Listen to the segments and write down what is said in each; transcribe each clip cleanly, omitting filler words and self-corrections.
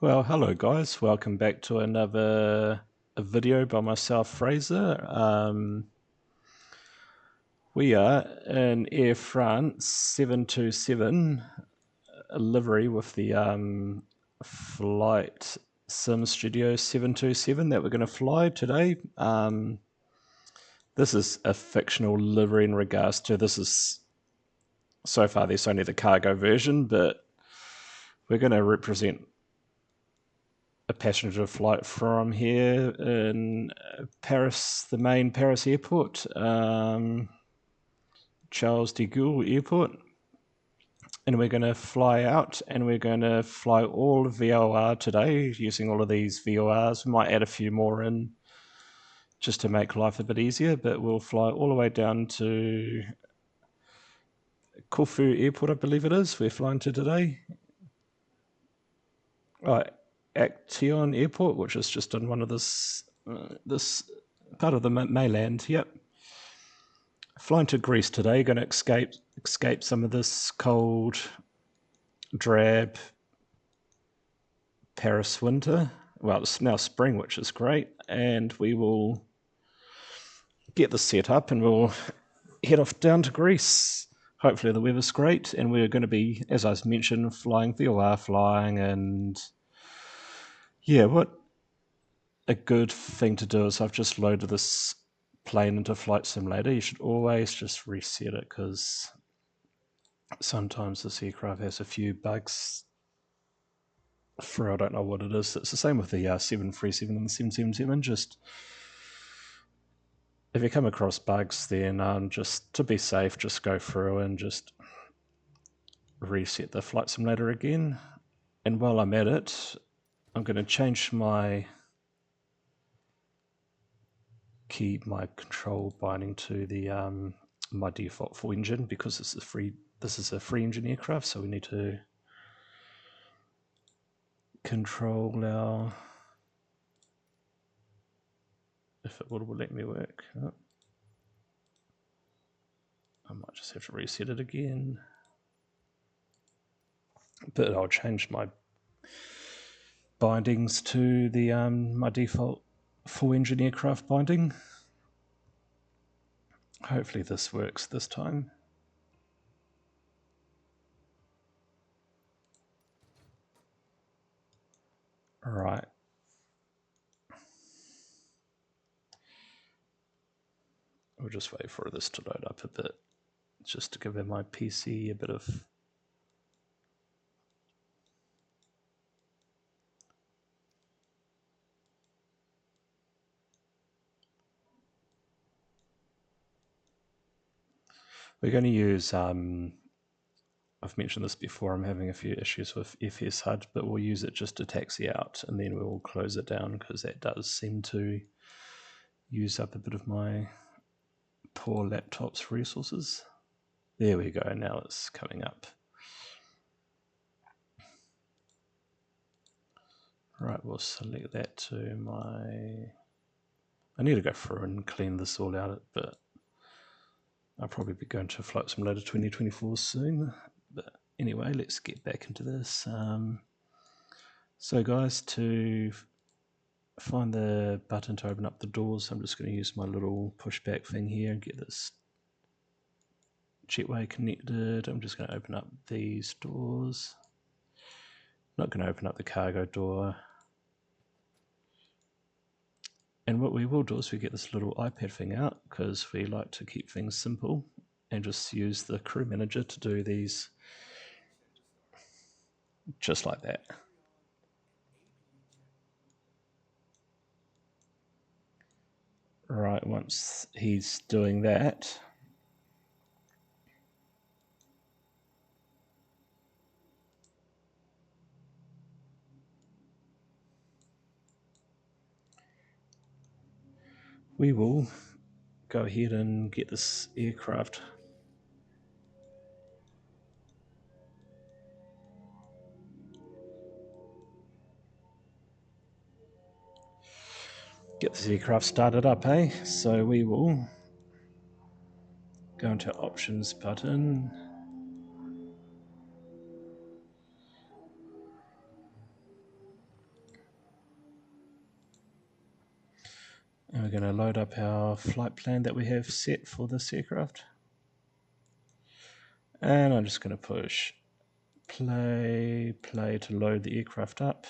Well, hello guys, welcome back to another video by myself, Fraser. We are in Air France 727, a livery with the Flighsim Studio 727 that we're going to fly today. This is a fictional livery in regards to so far there's only the cargo version, but we're going to represent a passenger flight from here in Paris, the main Paris airport, Charles de Gaulle Airport. And we're going to fly out and we're going to fly all VOR today using all of these VORs. We might add a few more in just to make life a bit easier, but we'll fly all the way down to Corfu Airport, I believe it is. We're flying to today. Aktion Airport, which is just in one of this part of the mainland. Yep. Flying to Greece today, going to escape some of this cold, drab Paris winter. Well, it's now spring, which is great, and we will get this set up and we'll head off down to Greece. Hopefully the weather's great, and we're going to be, as I mentioned, flying VOR flying, and yeah, what a good thing to do is I've just loaded this plane into Flight Simulator. You should always just reset it because sometimes this aircraft has a few bugs for I don't know what it is. It's the same with the 737 and the 777. Just if you come across bugs, then just to be safe, just go through and just reset the Flight Simulator again. And while I'm at it, I'm going to change my control binding to the my default full engine because this is a free engine aircraft, so we need to control our, if it will let me work. Oh. I might just have to reset it again, but I'll change my bindings to the my default full engine aircraft binding. Hopefully this works this time. All right. We'll just wait for this to load up a bit, just to give my PC a bit of we're going to use, I've mentioned this before, I'm having a few issues with FS HUD, but we'll use it just to taxi out and then we'll close it down because that does seem to use up a bit of my poor laptop's resources. There we go, now it's coming up. Right, we'll select that to my, I need to go through and clean this all out, but I'll probably be going to Flight Simulator 2024 soon. But anyway, let's get back into this. So guys, to find the button to open up the doors, I'm just going to use my little pushback thing here and get this jetway connected. I'm just going to open up these doors. I'm not going to open up the cargo door. And what we will do is we get this little iPad thing out because we like to keep things simple and just use the crew manager to do these just like that. Right, once he's doing that, we will go ahead and get this aircraft started up, eh? So we will go into options button. going to load up our flight plan that we have set for this aircraft. And I'm just going to push play to load the aircraft up.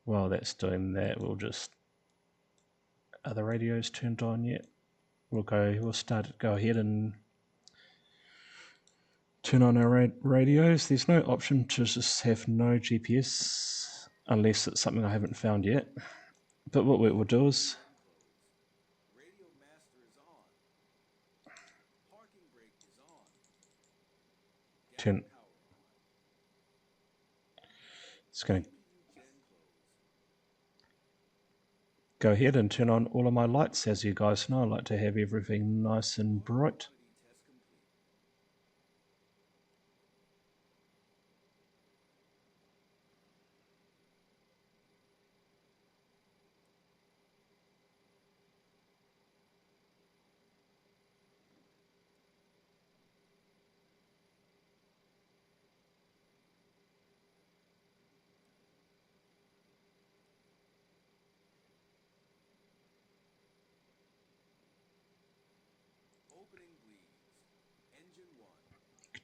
While that's doing that, we'll just... Are the radios turned on yet? We'll go ahead and turn on our radios. There's no option to just have no GPS unless it's something I haven't found yet. But what we will do is turn... It's going to go ahead and turn on all of my lights. As you guys know, I like to have everything nice and bright.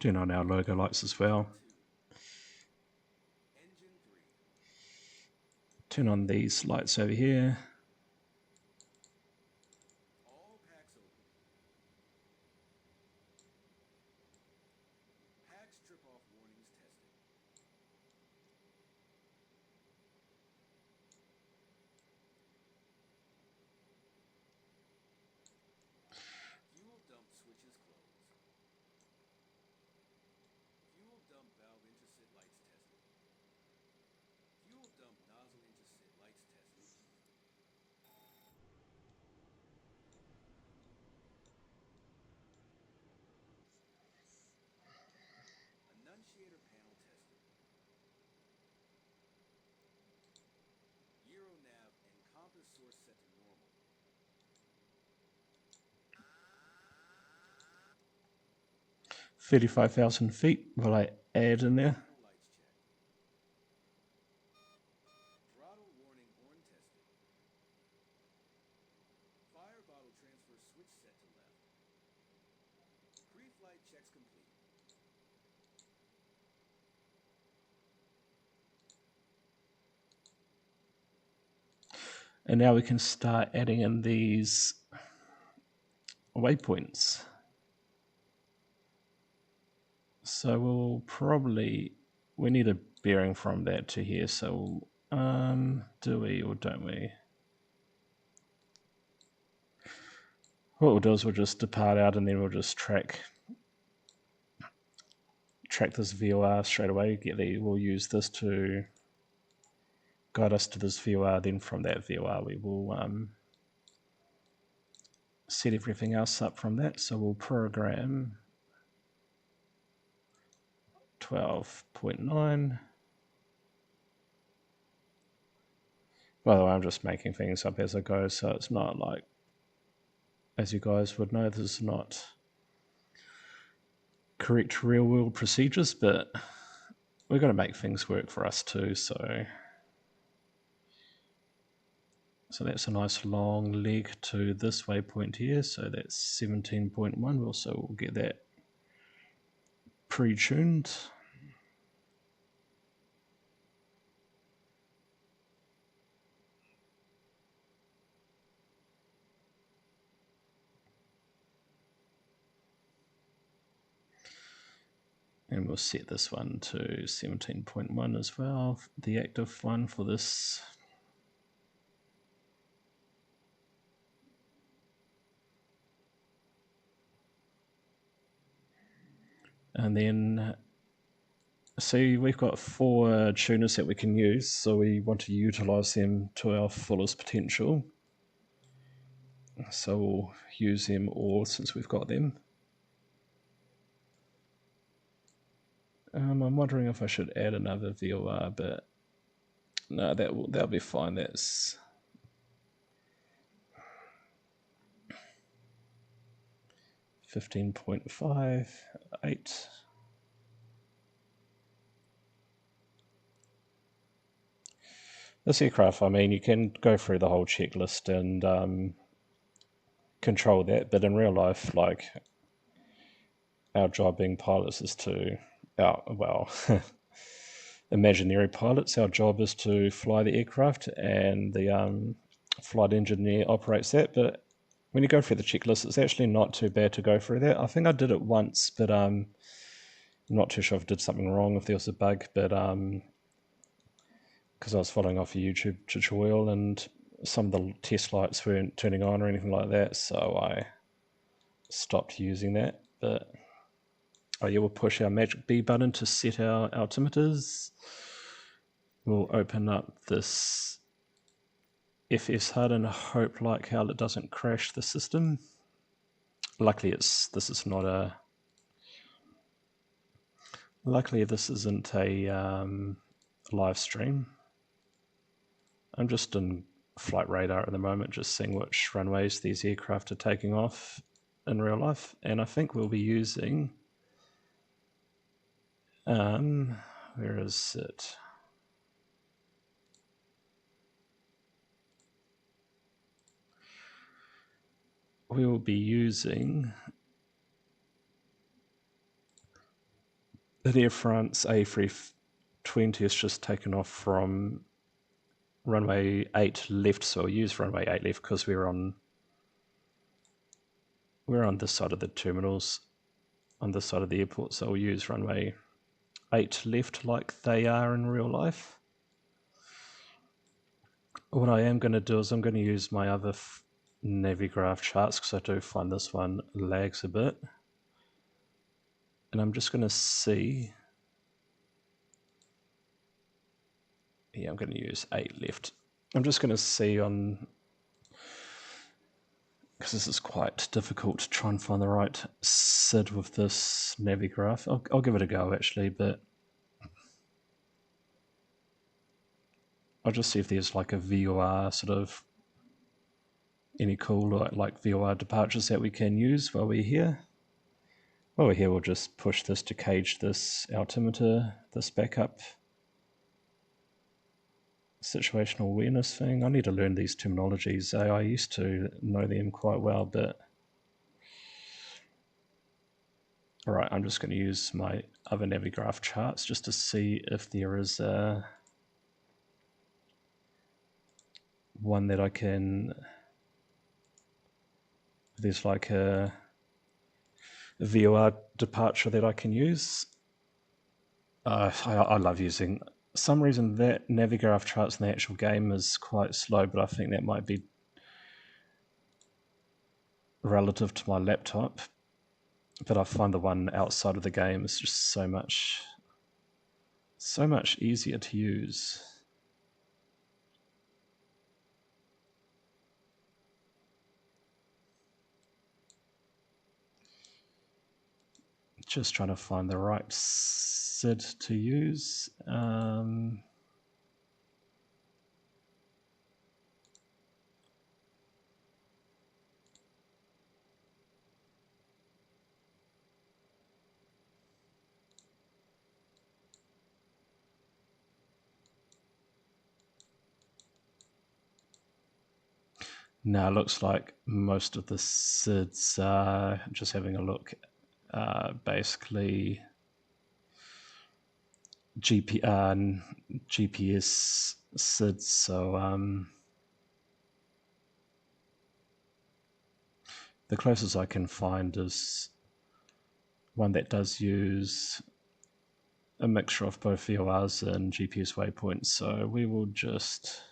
Turn on our logo lights as well. Turn on these lights over here. $35,000 feet. Will I add in there? And now we can start adding in these waypoints. So we'll probably... We need a bearing from that to here, so do we or don't we? What we'll do is we'll just depart out and then we'll just track this VOR straight away. We'll use this to guide us to this VOR. Then from that VOR we will set everything else up from that. So we'll program 12.9. By the way, I'm just making things up as I go, so it's not like, as you guys would know, this is not correct real-world procedures, but we're going to make things work for us too. So that's a nice long leg to this waypoint here. So that's 17.1. So we'll get that pre-tuned. And we'll set this one to 17.1 as well, the active one for this. And then, see, we've got 4 tuners that we can use, so we want to utilize them to our fullest potential. So we'll use them all since we've got them. I'm wondering if I should add another VOR, but no, that'll be fine. That's 15.58. This aircraft, I mean, you can go through the whole checklist and control that, but in real life, like, our job being pilots is to, imaginary pilots, our job is to fly the aircraft, and the flight engineer operates that. But when you go through the checklist, it's actually not too bad to go through that. I think I did it once, but I'm not too sure if I did something wrong, if there was a bug, but because I was following off a YouTube tutorial and some of the test lights weren't turning on or anything like that, so I stopped using that. But oh yeah, we'll push our magic B button to set our altimeters. We'll open up this FS HUD and hope like hell it doesn't crash the system. Luckily this isn't a live stream. I'm just in flight radar at the moment, just seeing which runways these aircraft are taking off in real life, and I think we'll be using where is it? We will be using the Air France A320 has just taken off from runway 8 left, so we'll use runway 8 left because we're on this side of the terminals, on this side of the airport, so we'll use runway 8 left like they are in real life. What I am going to do is I'm going to use my other Navigraph charts because I do find this one lags a bit. And I'm just going to see. Yeah, I'm going to use 8 left. I'm just going to see on, because this is quite difficult to try and find the right SID with this Navigraph. I'll give it a go actually, but I'll just see if there's like a VOR sort of, any cool like VOR departures that we can use while we're here. While we're here, we'll just push this to cage this altimeter, this backup situational awareness thing. I need to learn these terminologies. I used to know them quite well, but all right, I'm just going to use my other Navigraph charts just to see if there is one that I can, there's like a VOR departure that I can use. I love using, some reason that Navigraph charts in the actual game is quite slow, but I think that might be relative to my laptop. But I find the one outside of the game is just so much easier to use. Just trying to find the right SID to use. Now it looks like most of the SIDs are, just having a look, basically GPS SIDs. So the closest I can find is one that does use a mixture of both VORs and GPS waypoints. So we will just,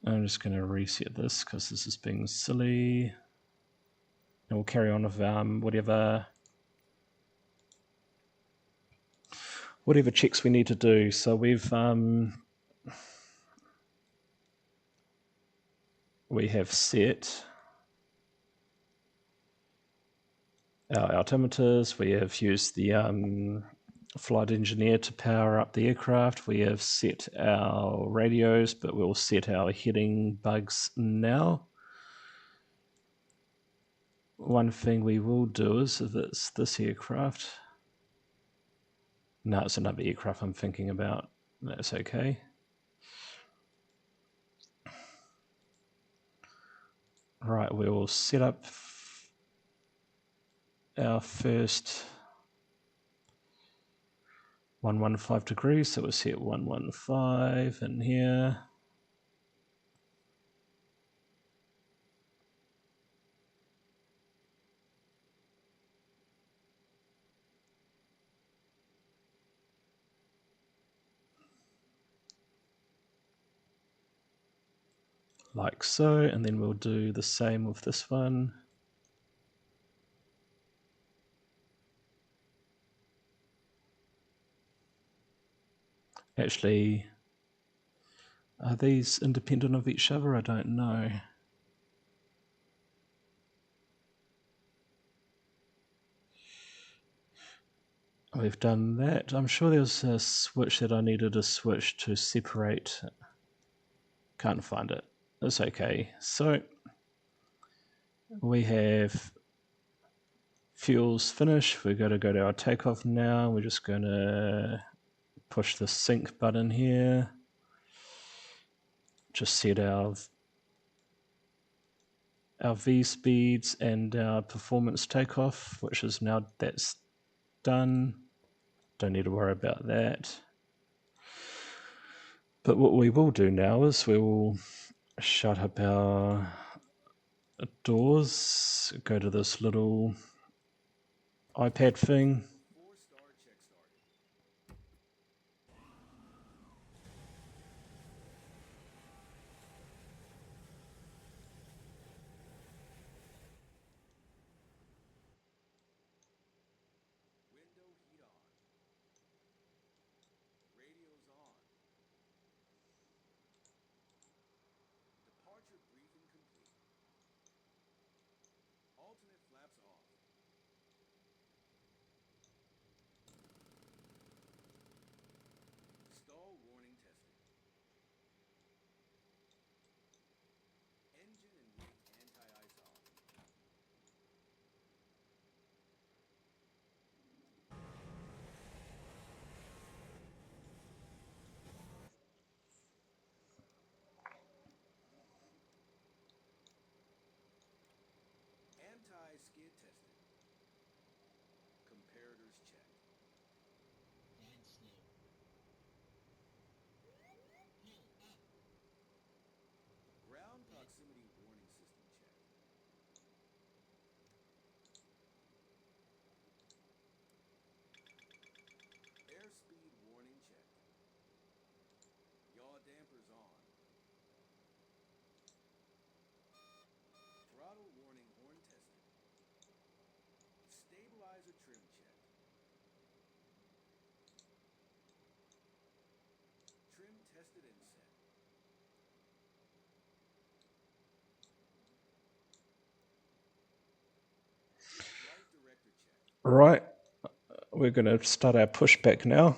I'm just going to reset this because this is being silly. And we'll carry on with whatever checks we need to do. So we have set our altimeters. We have used the flight engineer to power up the aircraft. We have set our radios, but we'll set our heading bugs now. One thing we will do is, if it's this aircraft, no, it's another aircraft I'm thinking about, that's okay. Right, we will set up our first 115 degrees, so we'll set 115 in here. Like so, and then we'll do the same with this one. Actually, are these independent of each other? I don't know. We've done that. I'm sure there's a switch that I needed to switch to separate. Can't find it. It's okay. So we have fuels finished. We're going to go to our takeoff now. We're just going to push the sync button here. Just set our V speeds and our performance takeoff, which is now that's done. Don't need to worry about that. But what we will do now is we will shut up our doors, go to this little iPad thing. Right, we're going to start our pushback now.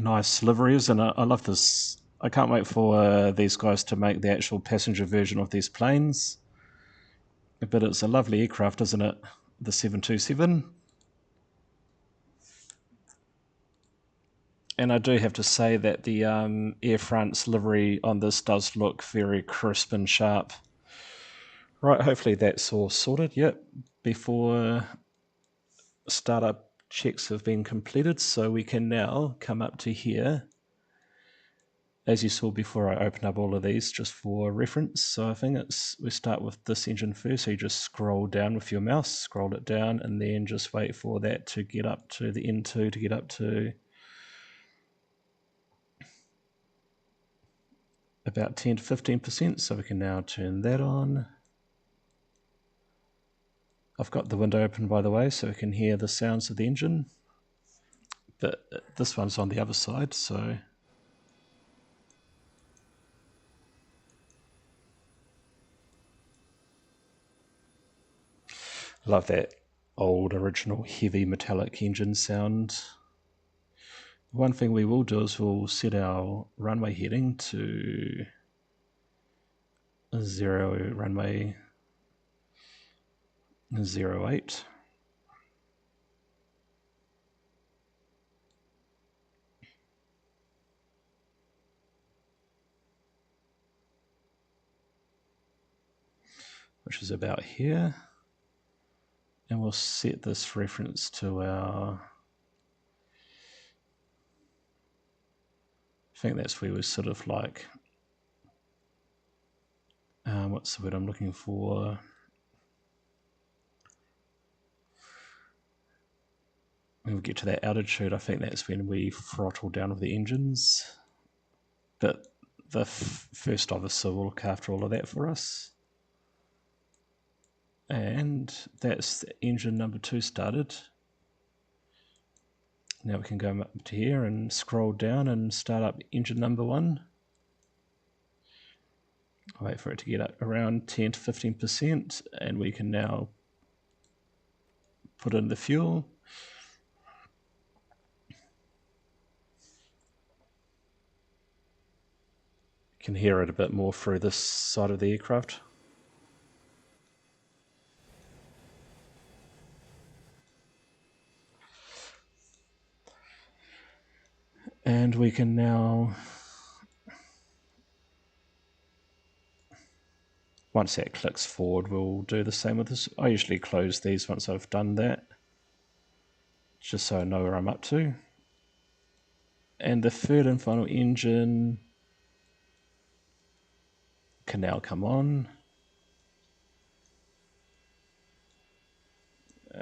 Nice liveries, and I love this. I can't wait for these guys to make the actual passenger version of these planes. But it's a lovely aircraft, isn't it? The 727. And I do have to say that the Air France livery on this does look very crisp and sharp. Right, hopefully that's all sorted. Yep, before startup checks have been completed, so we can now come up to here as you saw before, I opened up all of these just for reference. So I think we start with this engine first. So you just scroll down with your mouse, scroll it down, and then just wait for that to get up to the N2 to get up to about 10 to 15%. So we can now turn that on. I've got the window open, by the way, so we can hear the sounds of the engine. But this one's on the other side, so love that old original heavy metallic engine sound. One thing we will do is we'll set our runway heading to 0 runway 08. Which is about here. And we'll set this reference to our, I think that's where we're sort of like, what's the word I'm looking for? When we get to that altitude, I think that's when we throttle down with the engines. But the first officer will look after all of that for us. And that's engine number 2 started. Now we can go up to here and scroll down and start up engine number 1. I'll wait for it to get up around 10 to 15%, and we can now put in the fuel. You can hear it a bit more through this side of the aircraft. And we can now, once that clicks forward, we'll do the same with this. I usually close these once I've done that, just so I know where I'm up to. And the third and final engine can now come on.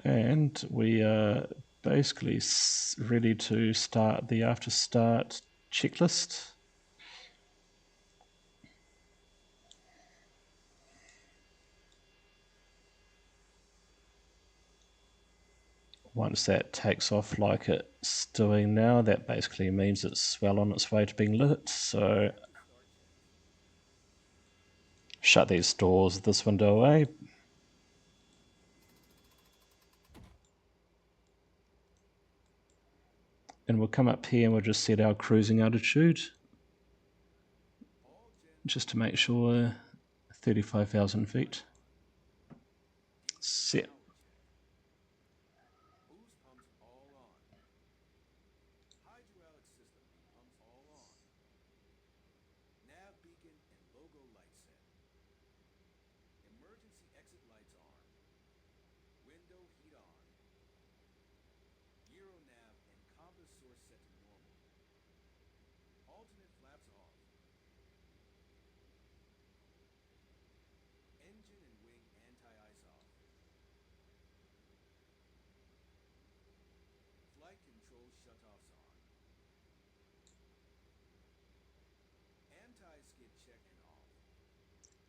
And we are basically ready to start the after start checklist. Once that takes off like it's doing now, that basically means it's well on its way to being lit. So shut these doors, this window away. And we'll come up here and we'll just set our cruising altitude, just to make sure 35,000 feet. Set.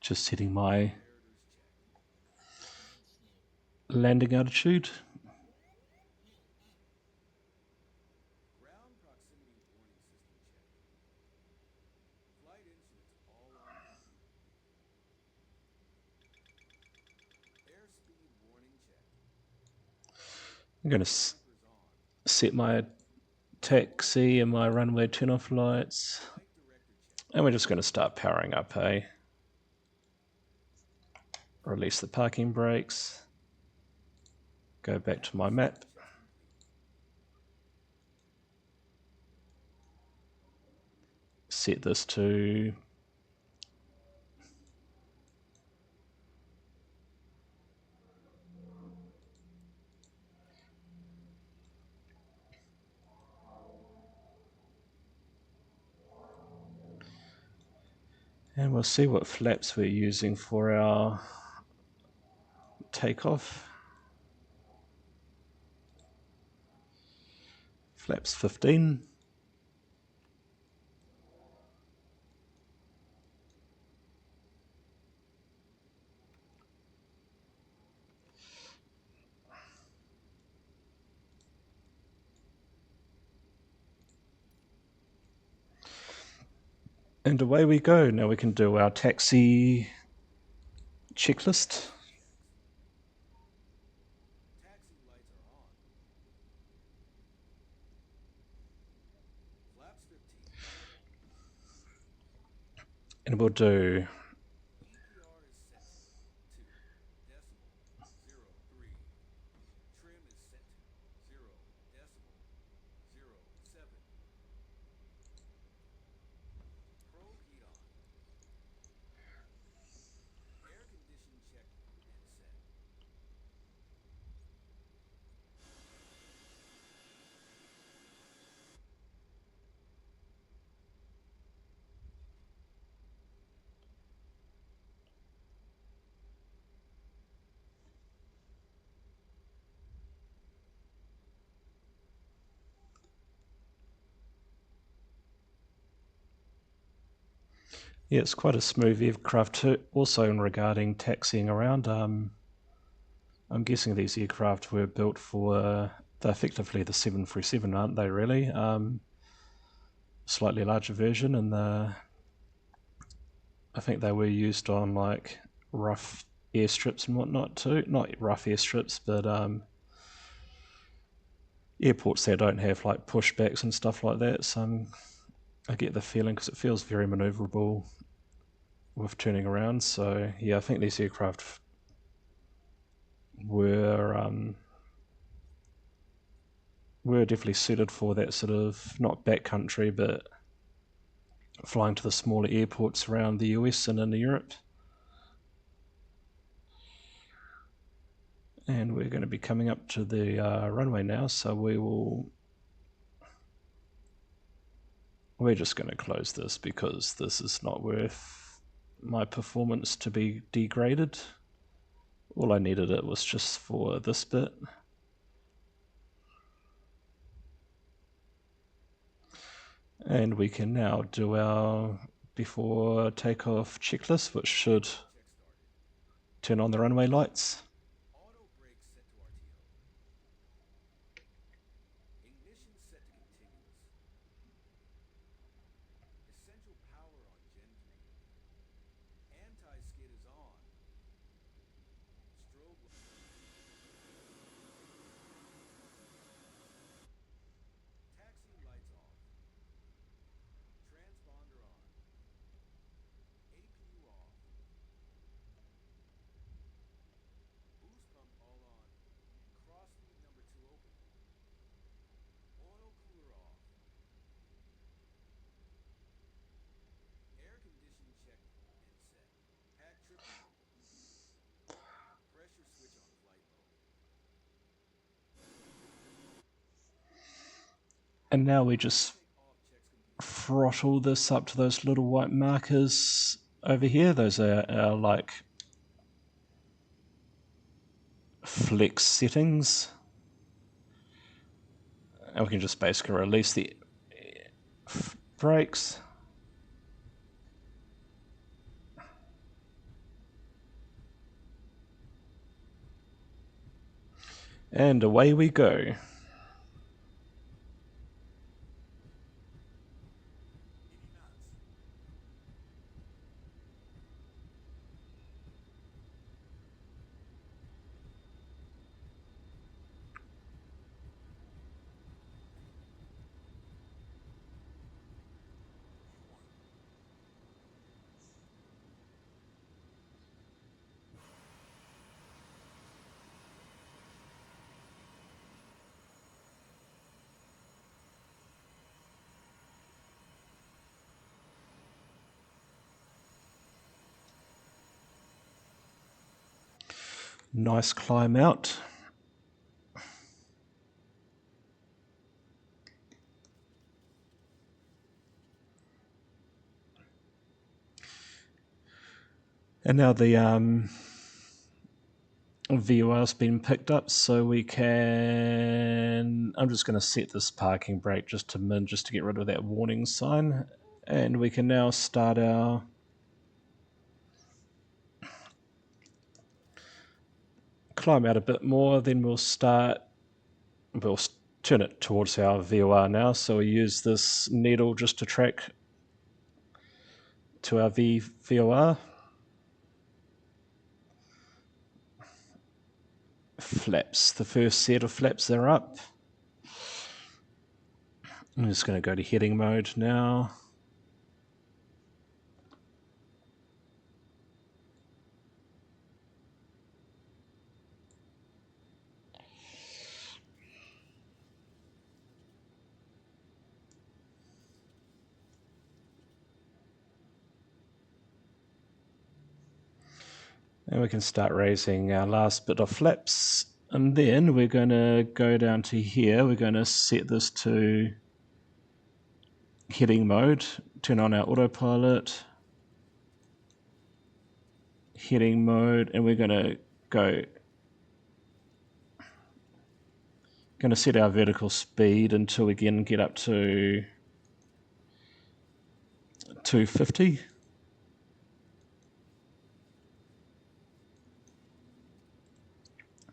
Just setting my landing altitude. I'm going to set my taxi and my runway turn-off lights. And we're just going to start powering up, eh? Release the parking brakes. Go back to my map. Set this to And we'll see what flaps we're using for our takeoff. Flaps 15. And away we go. Now we can do our taxi checklist. Taxi lights are on. Flaps 15. And we'll do EPR is set to decimal 03. Trim is set to 0 decimal 07. Probe heat on. Air condition checked and set. Yeah, it's quite a smooth aircraft too. Also, in regarding taxiing around, I'm guessing these aircraft were built for, they're effectively the 737, aren't they? Really, slightly larger version, and I think they were used on like rough airstrips and whatnot too. Not rough airstrips, but airports that don't have like pushbacks and stuff like that. So I get the feeling because it feels very manoeuvrable with turning around. So yeah, I think these aircraft were definitely suited for that sort of not backcountry, but flying to the smaller airports around the US and in Europe. And we're going to be coming up to the runway now, so we're just going to close this because this is not worth my performance to be degraded. All I needed it was just for this bit. And we can now do our before takeoff checklist, which should Check started. turn on the runway lights. Auto brakes set to RTO. Ignition set to continuous. Essential power on Gen 3. Anti-skid is on. Strobe. Taxi lights off. Transponder on. APU off. Boost pump all on. Cross feed number 2 open. Oil cooler off. Air condition checked and set. Pack triple. Pressure switch on flight mode. And now we just Takeoff checks complete. throttle this up to those little white markers over here. Those are our like flex settings. And we can just basically release the brakes. And away we go. 80 knots. Nice climb out. And now the VOR's been picked up, so we can... I'm just going to set this parking brake just to min, just to get rid of that warning sign. And we can now start our... climb out a bit more, then we'll turn it towards our VOR now. So we use this needle just to track to our VOR. Flaps, the first set of flaps are up. I'm just going to go to heading mode now. And we can start raising our last bit of flaps. And then we're going to go down to here. We're going to set this to heading mode, turn on our autopilot, heading mode, and we're going to set our vertical speed until we again get up to 250.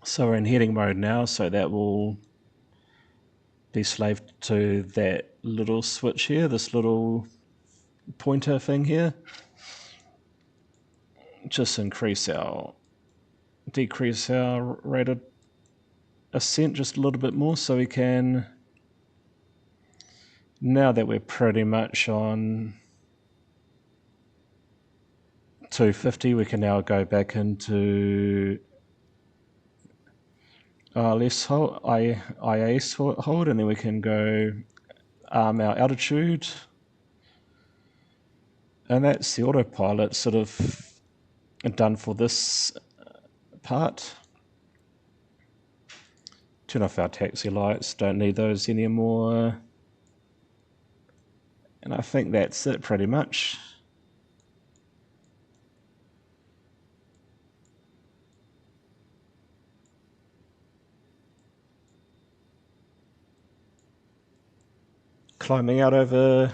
So we're in heading mode now, so that will be slaved to that little switch here, this little pointer thing here. Just decrease our rate of ascent just a little bit more, so we can, now that we're pretty much on 250, we can now go back into ILS hold, IAS hold, and then we can go our altitude. And that's the autopilot sort of done for this part. Turn off our taxi lights, don't need those anymore. And I think that's it pretty much. Climbing out over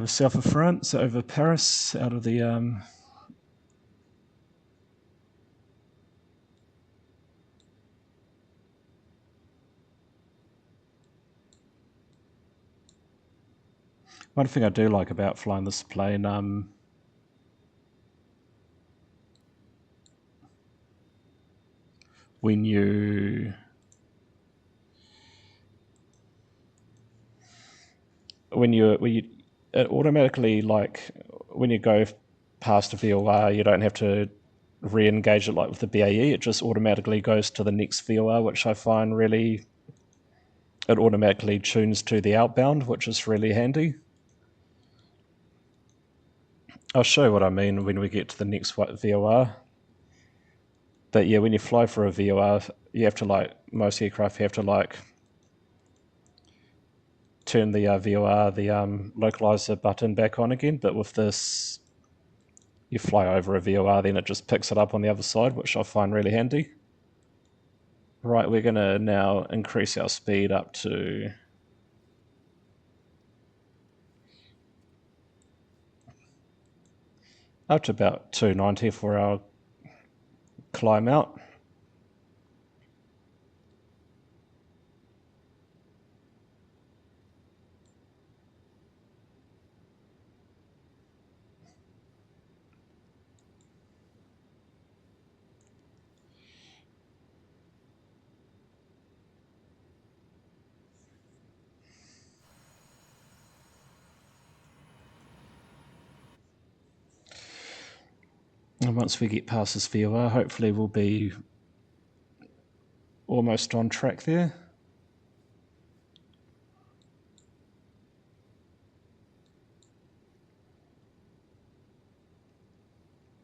south of France, over Paris, out of the one thing I do like about flying this plane, when you it automatically, like when you go past a VOR, you don't have to re-engage it like with the BAE. It just automatically goes to the next VOR, which I find really, it automatically tunes to the outbound, which is really handy. I'll show you what I mean when we get to the next VOR. But yeah, when you fly for a VOR, you have to, most aircraft have to turn the VOR, the localizer button back on again. But with this, you fly over a VOR, then it just picks it up on the other side, which I find really handy. Right, we're going to now increase our speed up to about 290 for our climb out. And once we get past this VOR, hopefully we'll be almost on track there.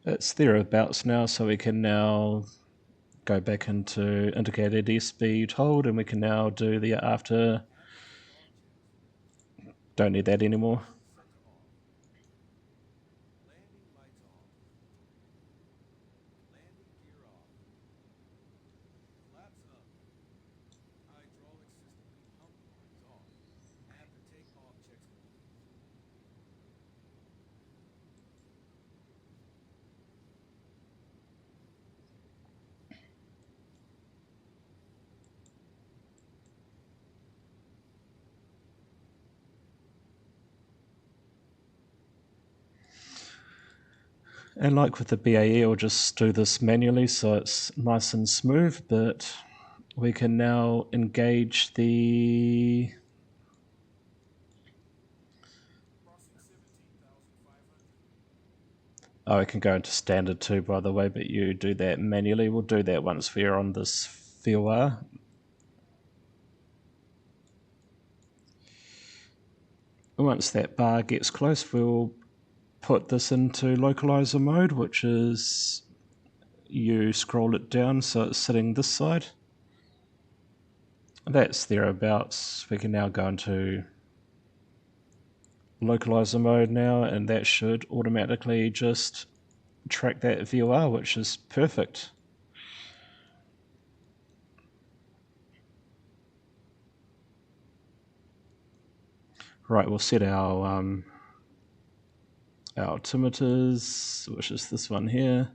It's thereabouts now, so we can now go back into indicated airspeed hold, and we can now do the after. Don't need that anymore. Set to off. Landing lights off. Landing gear off. Flaps up. Hydraulic system and pump lines off. After takeoff checks complete. And like with the BAE, I'll just do this manually so it's nice and smooth, but we can now engage the... Crossing 17,500. Oh, I can go into standard too, by the way, but you do that manually. We'll do that once we're on this VOR. Once that bar gets close, we'll put this into localizer mode, which is you scroll it down so it's sitting this side. That's thereabouts. We can now go into localizer mode now, and that should automatically just track that VOR, which is perfect. Right, we'll set our altimeters, which is this one here.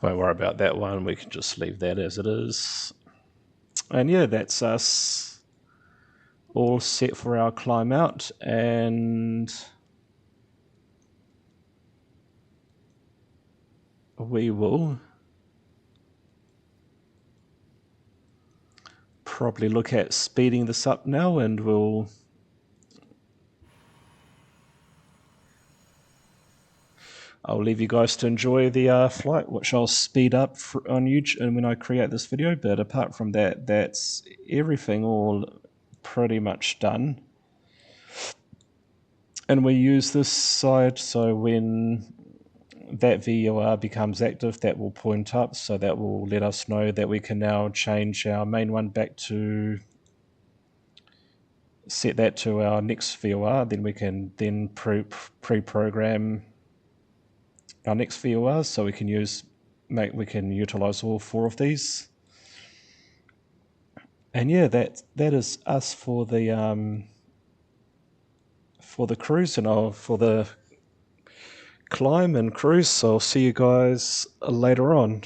Won't worry about that one, we can just leave that as it is. And yeah, that's us all set for our climb out, and we will probably look at speeding this up now, and I'll leave you guys to enjoy the flight, which I'll speed up on YouTube and when I create this video. But apart from that, that's everything all pretty much done. And we use this side, so when that VOR becomes active, that will point up, so that will let us know that we can now change our main one back to set that to our next VOR. Then we can then pre-program our next VOR, so we can utilize all four of these. And yeah, that is us for the cruise and for the climb and cruise. So I'll see you guys later on.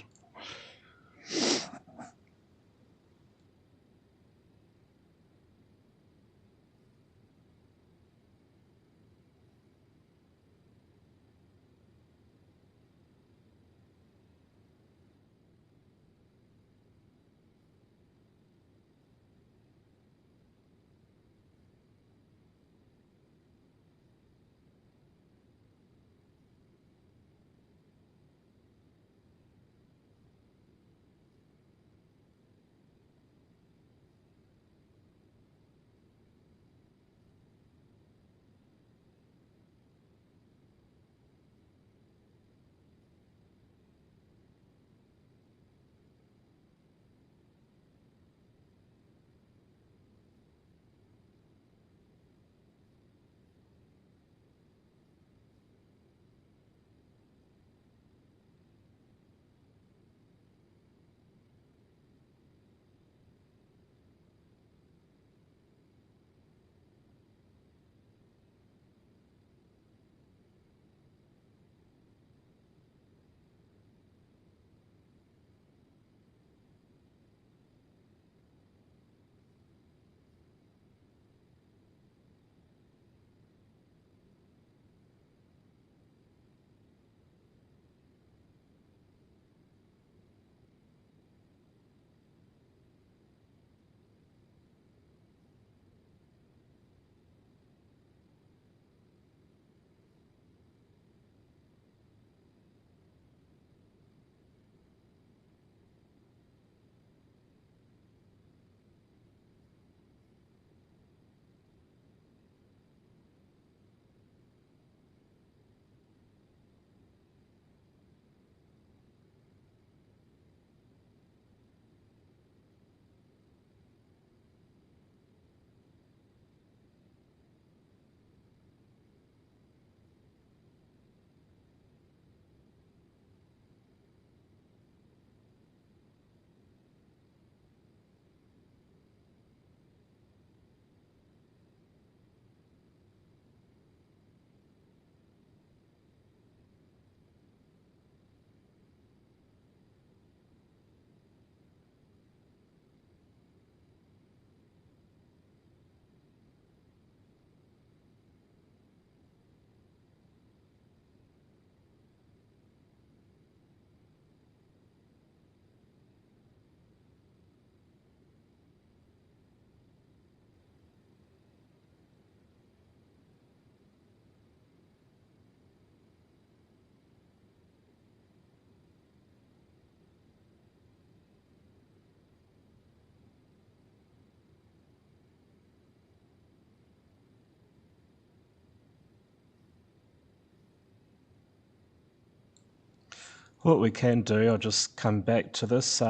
What we can do, I'll just come back to this,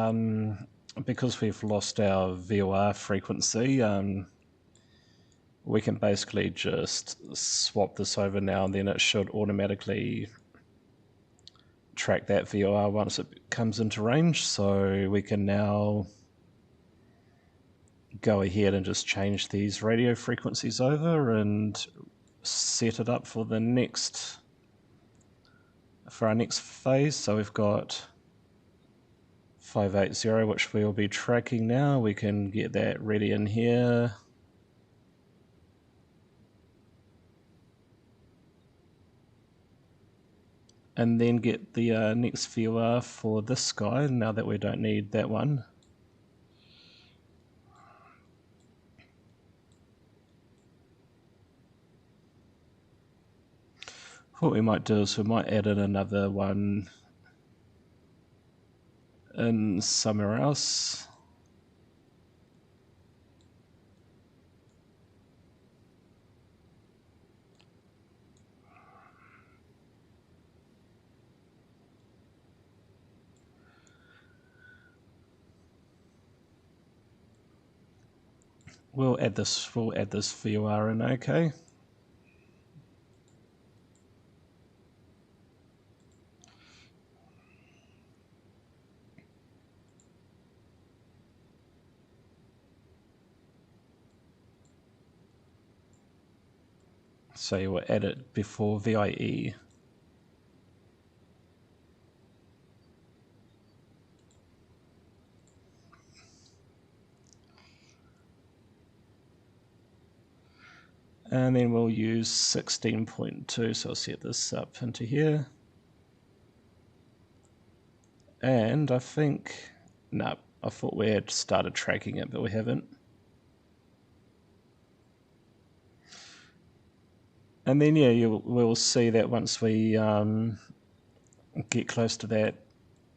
because we've lost our VOR frequency, we can basically just swap this over now, and then it should automatically track that VOR once it comes into range. So we can now go ahead and just change these radio frequencies over and set it up for our next phase. So we've got 580, which we'll be tracking now. We can get that ready in here. And then get the next VOR for this guy, now that we don't need that one. What we might do is we might add in another one in somewhere else. We'll add this VOR in, okay. So you will add it before VIE. And then we'll use 16.2, so I'll set this up into here. And I think, no, I thought we had started tracking it, but we haven't. And then, yeah, we'll see that once we get close to that,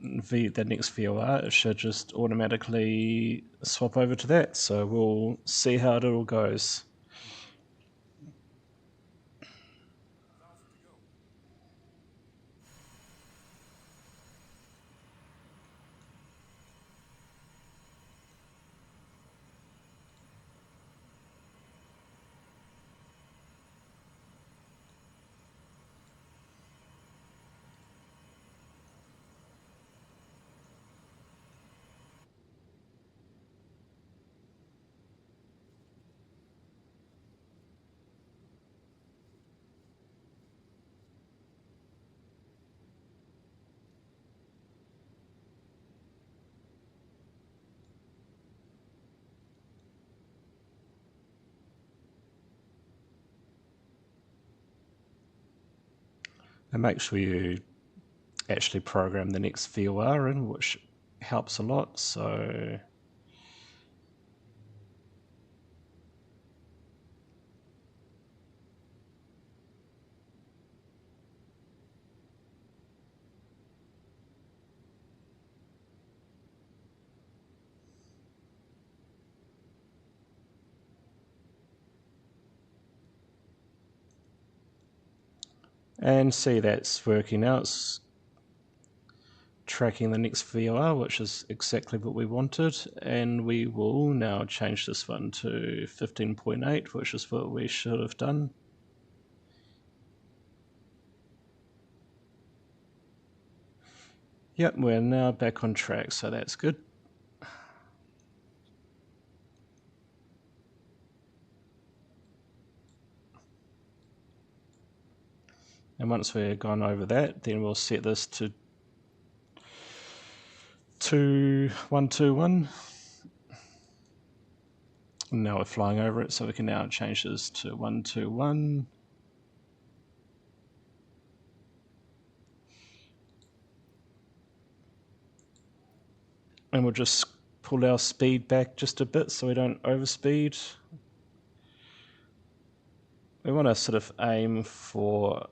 the next VOR, it should just automatically swap over to that. So we'll see how it all goes. And make sure you actually program the next VOR in, which helps a lot. So and see that's working out. It's tracking the next VOR, which is exactly what we wanted. And we will now change this one to 15.8, which is what we should have done. Yep, we're now back on track, so that's good. And once we're gone over that, then we'll set this to 2121. And now we're flying over it, so we can now change this to 121. And we'll just pull our speed back just a bit so we don't overspeed. We want to sort of aim for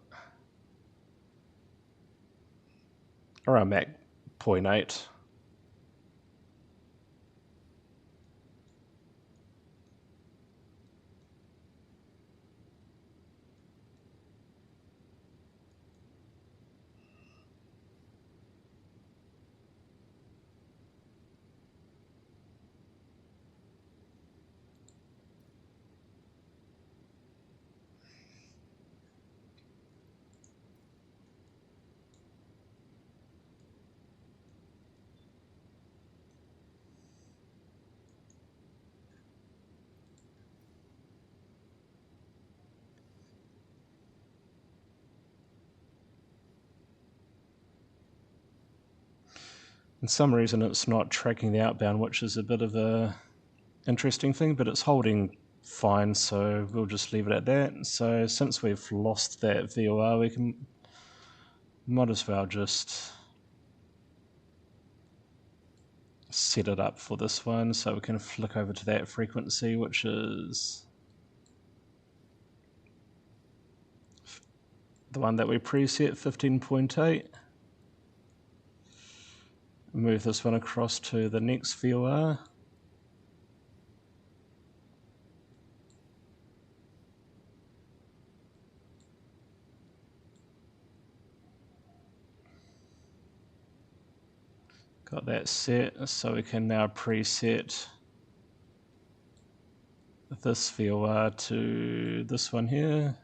around Mach 0.8. For some reason it's not tracking the outbound, which is a bit of a interesting thing, but it's holding fine, so we'll just leave it at that. So since we've lost that VOR, we might as well just set it up for this one, so we can flick over to that frequency, which is the one that we preset, 15.8. Move this one across to the next VOR. Got that set, so we can now preset this VOR to this one here.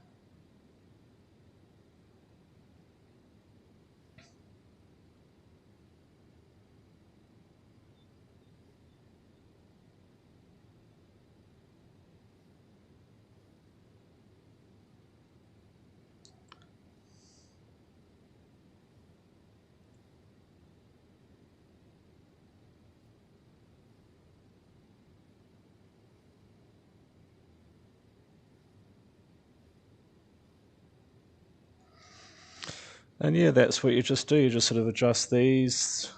And yeah, that's what you just do. You just sort of adjust these,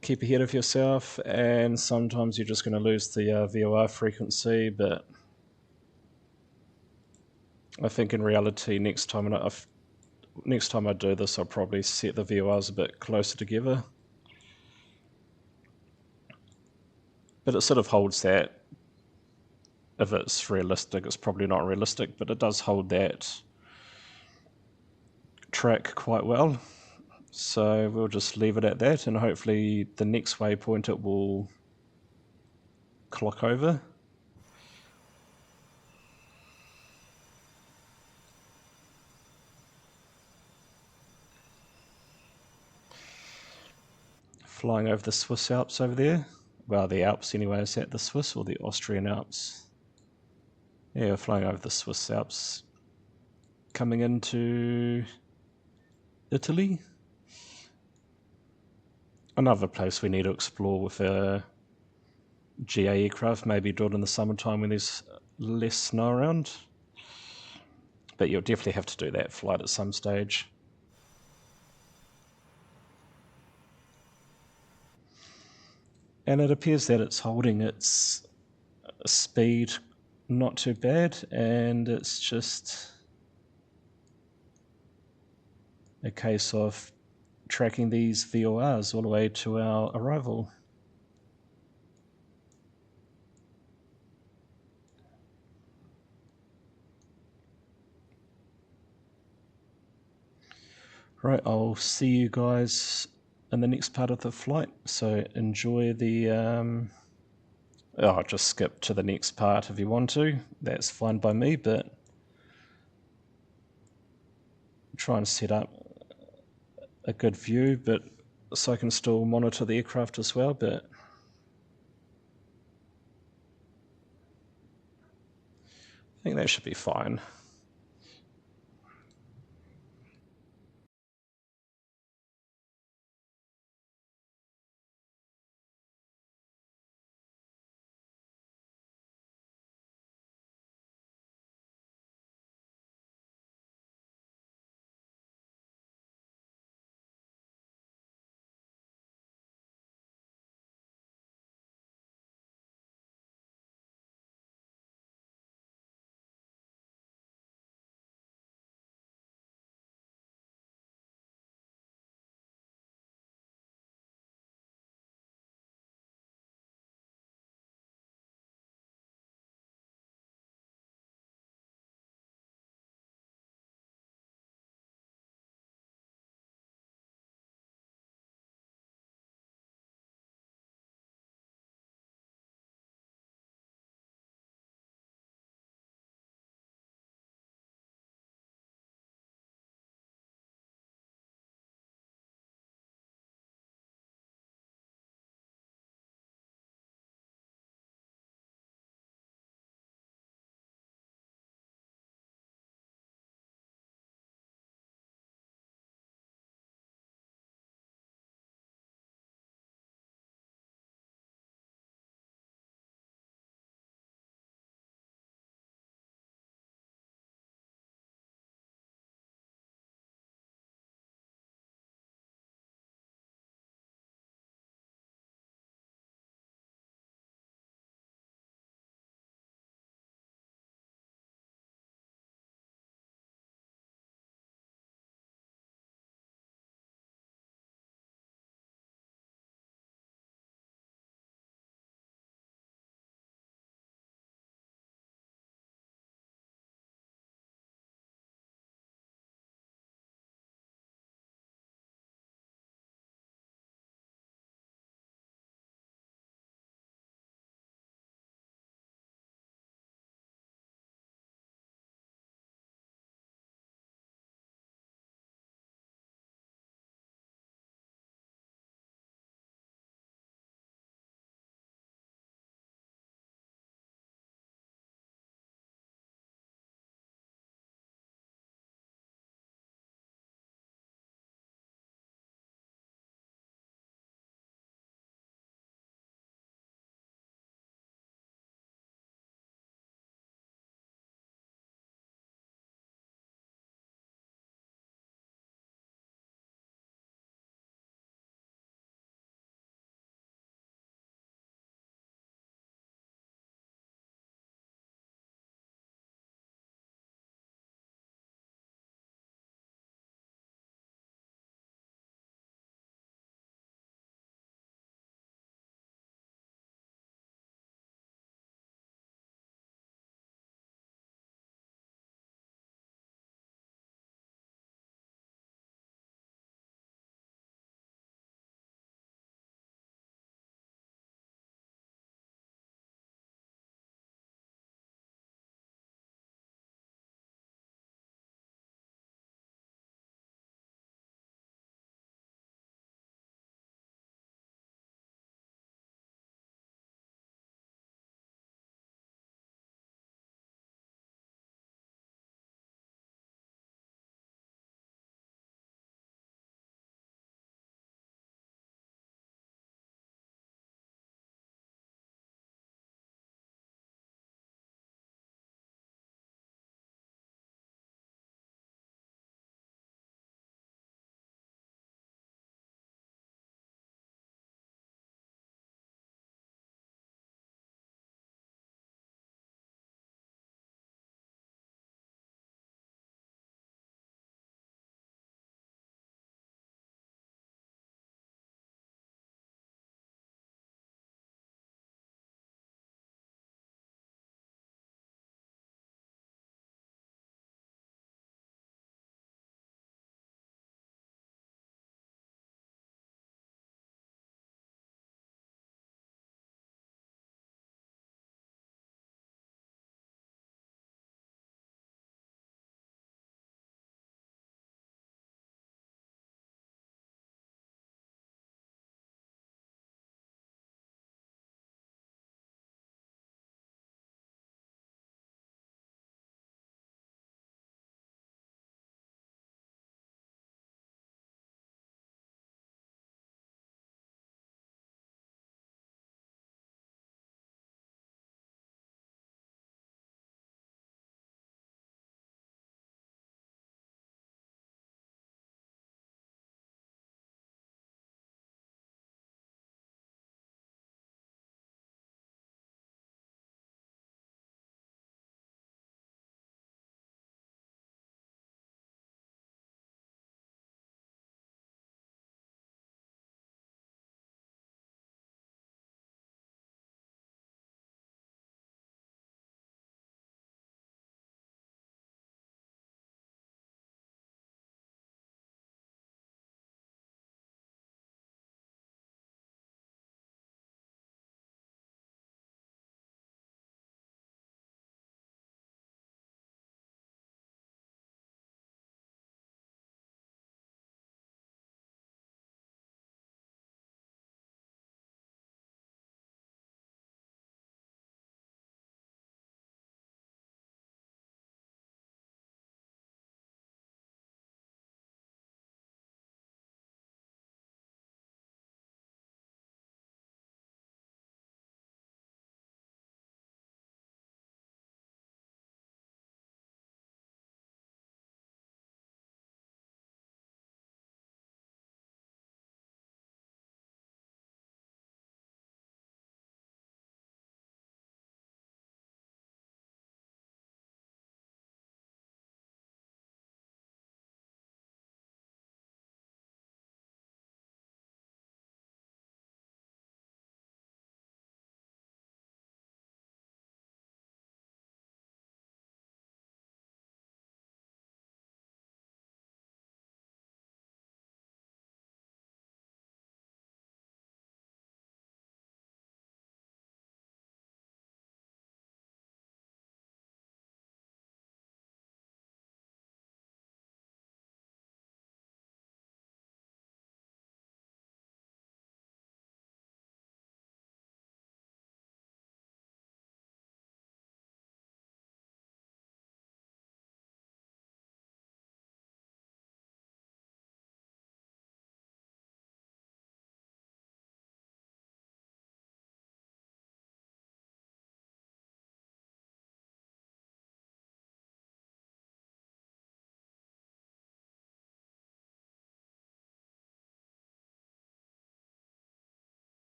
keep ahead of yourself, and sometimes you're just going to lose the VOR frequency, but I think in reality next time I do this, I'll probably set the VORs a bit closer together. But it sort of holds that. If it's realistic, it's probably not realistic, but it does hold that track quite well. So we'll just leave it at that, and hopefully the next waypoint it will clock over. Flying over the Swiss Alps over there. Well, the Alps anyway. Is that the Swiss or the Austrian Alps? Yeah, flying over the Swiss Alps. Coming into Italy. Another place we need to explore with a GA aircraft, maybe do it in the summertime when there's less snow around. But you'll definitely have to do that flight at some stage. And it appears that it's holding its speed not too bad, and it's just a case of tracking these VORs all the way to our arrival. Right, I'll see you guys in the next part of the flight, so enjoy the just skip to the next part if you want to, that's fine by me, but try and set up a good view, but so I can still monitor the aircraft as well, but I think that should be fine.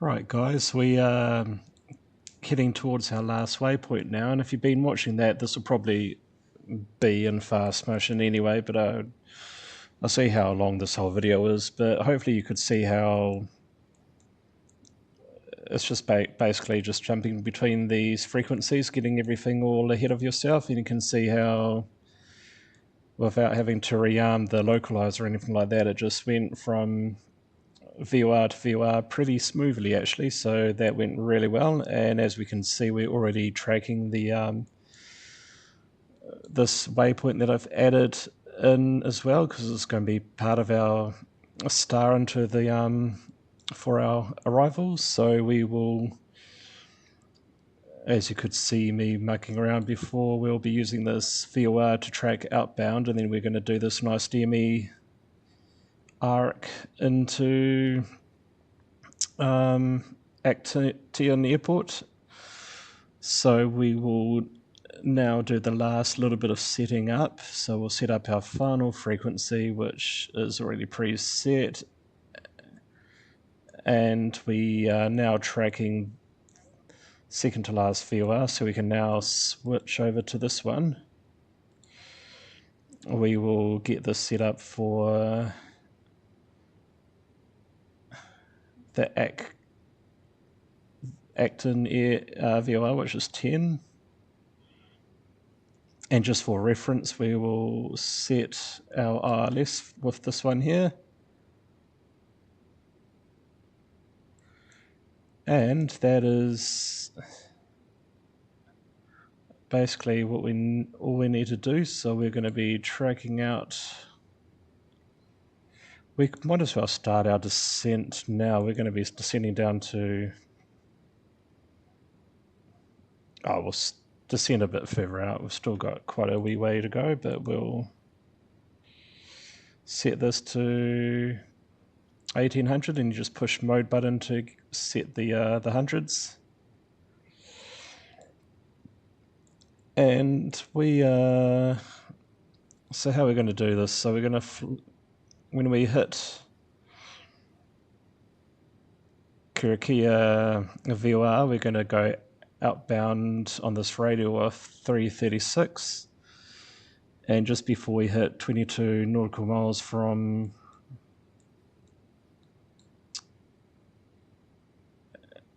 Right, guys, we are heading towards our last waypoint now, and if you've been watching that, this will probably be in fast motion anyway, but I'll see how long this whole video is, but hopefully you could see how it's just basically just jumping between these frequencies, getting everything all ahead of yourself, and you can see how, without having to rearm the localizer or anything like that, it just went from VOR to VOR pretty smoothly actually, so that went really well. And as we can see, we're already tracking the this waypoint that I've added in as well, because it's going to be part of our star into the for our arrivals. So we will, as you could see me mucking around before, we'll be using this VOR to track outbound, and then we're going to do this nice DME arc into Aktion Airport. So we will now do the last little bit of setting up. So we'll set up our final frequency, which is already preset, and we are now tracking second to last VOR, so we can now switch over to this one. We will get this set up for the Aktion Air VOR, which is 10. And just for reference, we will set our ILS with this one here. And that is basically what all we need to do. So we're going to be tracking out. We might as well start our descent now. We're going to be descending down to. Oh, we'll descend a bit further out. We've still got quite a wee way to go, but we'll set this to 1800, and you just push mode button to set the hundreds. And we so how we're going to do this? So we're going to when we hit Kirakia VOR, we're going to go outbound on this radio of 336, and just before we hit 22 nautical miles from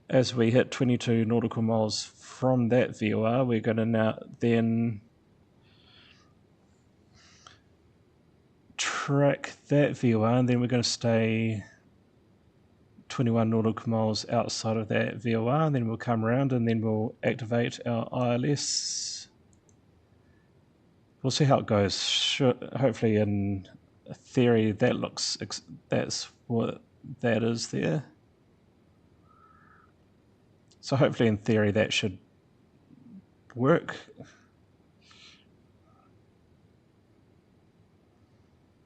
as we hit 22 nautical miles from that VOR, we're going to now then track that VOR, and then we're going to stay 21 nautical miles outside of that VOR, and then we'll come around and then we'll activate our ILS. We'll see how it goes. Hopefully in theory that's what that is there. So hopefully in theory that should work.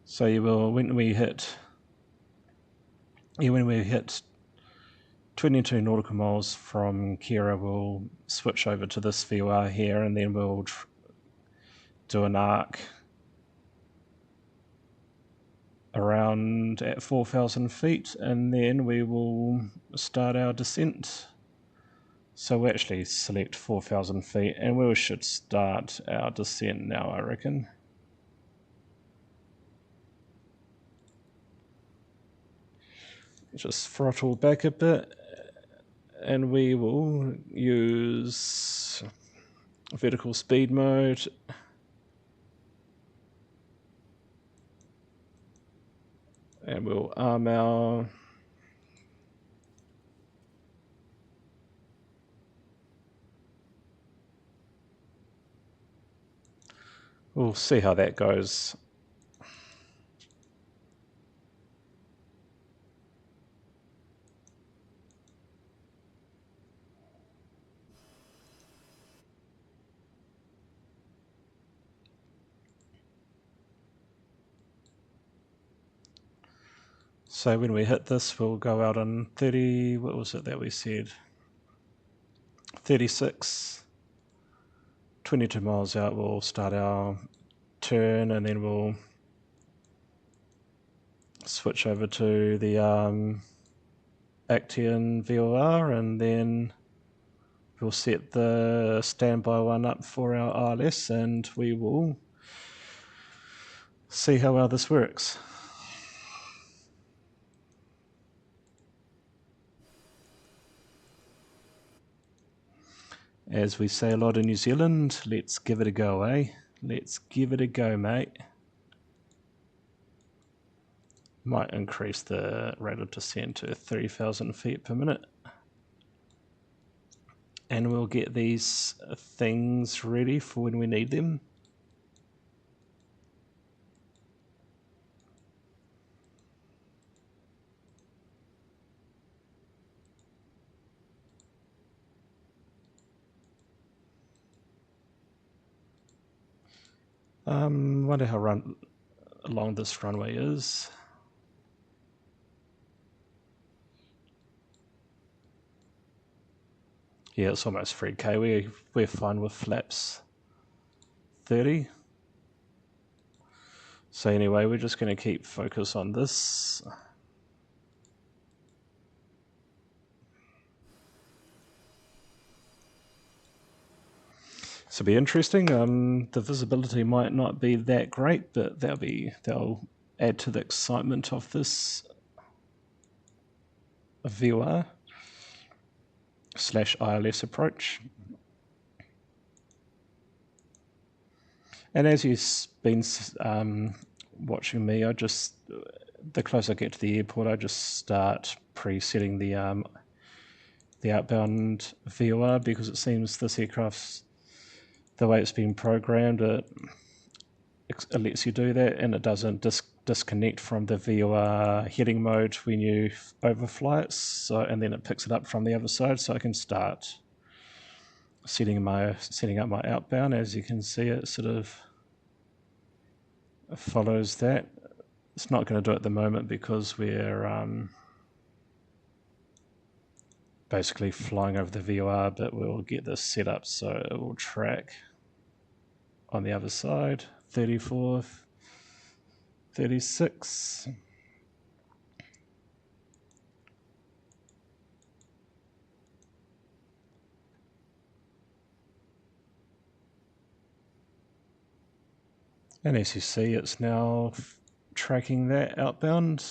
So you will, when we hit 22 nautical miles from Kira, we'll switch over to this VOR here, and then we'll do an arc around at 4,000 feet, and then we will start our descent. So we actually select 4,000 feet, and we should start our descent now, I reckon. Just throttle back a bit, and we will use vertical speed mode. And we'll arm our we'll see how that goes. So when we hit this, we'll go out on 30, what was it that we said? 36, 22 miles out, we'll start our turn, and then we'll switch over to the Aktion VOR, and then we'll set the standby one up for our ILS, and we will see how well this works. As we say a lot in New Zealand, let's give it a go, eh? Let's give it a go, mate. Might increase the rate of descent to 3,000 feet per minute. And we'll get these things ready for when we need them. Wonder how long this runway is. Yeah, it's almost 3K. We're fine with flaps 30. So anyway, we're just going to keep focus on this. So it'll be interesting. The visibility might not be that great, but they'll add to the excitement of this VOR / ILS approach. And as you've been watching me, the closer I get to the airport, I just start presetting the outbound VOR, because it seems this aircraft's, the way it's been programmed, it lets you do that, and it doesn't disconnect from the VOR heading mode when you overfly it. So, and then it picks it up from the other side, so I can start setting up my outbound. As you can see, it sort of follows that. It's not going to do it at the moment because we're basically flying over the VOR, but we'll get this set up so it will track on the other side. 34, 36. And as you see, it's now tracking that outbound.